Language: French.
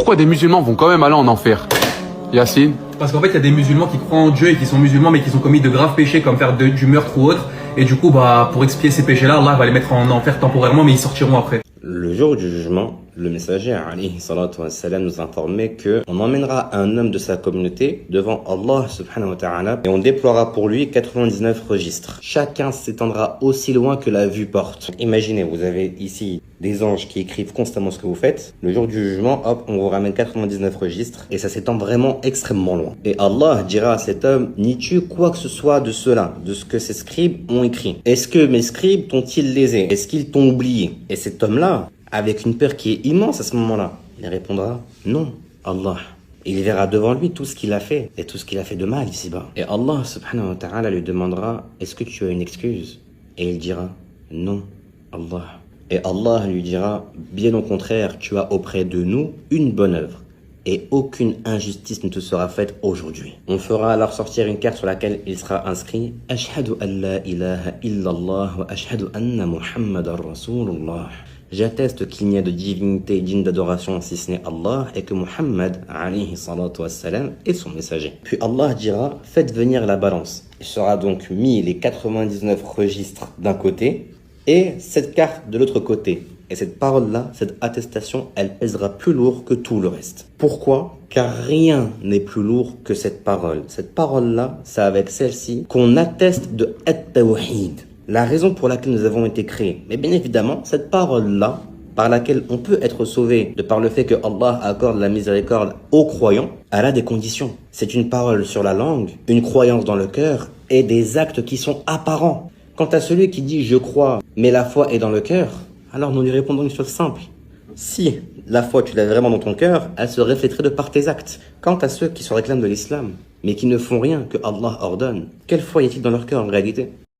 pourquoi des musulmans vont quand même aller en enfer? Yacine? Parce qu'en fait, il y a des musulmans qui croient en Dieu et qui sont musulmans mais qui ont commis de graves péchés comme faire du meurtre ou autre. Et du coup, pour expier ces péchés-là, Allah va les mettre en enfer temporairement, mais ils sortiront après. Le jour du jugement, le messager alayhi salatu wa salam nous informait que on emmènera un homme de sa communauté devant Allah subhanahu wa ta'ala et on déploiera pour lui 99 registres. Chacun s'étendra aussi loin que la vue porte. Imaginez, vous avez ici des anges qui écrivent constamment ce que vous faites. Le jour du jugement, hop, on vous ramène 99 registres et ça s'étend vraiment extrêmement loin. Et Allah dira à cet homme, nie-tu quoi que ce soit de cela, de ce que ces scribes ont écrit? Est-ce que mes scribes t'ont-ils lésé? Est-ce qu'ils t'ont oublié? Et cet homme-là, avec une peur qui est immense à ce moment-là, il répondra non, Allah. Il verra devant lui tout ce qu'il a fait et tout ce qu'il a fait de mal ici-bas. Et Allah subhanahu wa ta'ala lui demandera, est-ce que tu as une excuse? Et il dira non, Allah. Et Allah lui dira, bien au contraire, tu as auprès de nous une bonne œuvre. Et aucune injustice ne te sera faite aujourd'hui. On fera alors sortir une carte sur laquelle il sera inscrit Ashhadu an la ilaha illallah wa ashhadu anna Muhammadan Rasulullah. J'atteste qu'il n'y a de divinité digne d'adoration si ce n'est Allah et que Muhammad alayhi salatu wassalam est son messager. Puis Allah dira, faites venir la balance. Il sera donc mis les 99 registres d'un côté et cette carte de l'autre côté. Et cette parole-là, cette attestation, elle pèsera plus lourd que tout le reste. Pourquoi? Car rien n'est plus lourd que cette parole. Cette parole-là, c'est avec celle-ci qu'on atteste de At-Tawhid, la raison pour laquelle nous avons été créés. Mais bien évidemment, cette parole-là, par laquelle on peut être sauvé de par le fait que Allah accorde la miséricorde aux croyants, elle a des conditions. C'est une parole sur la langue, une croyance dans le cœur et des actes qui sont apparents. Quant à celui qui dit « je crois », mais la foi est dans le cœur, alors nous lui répondons une chose simple. Si la foi tu l'as vraiment dans ton cœur, elle se reflèterait de par tes actes. Quant à ceux qui se réclament de l'islam, mais qui ne font rien que Allah ordonne, quelle foi y a-t-il dans leur cœur en réalité?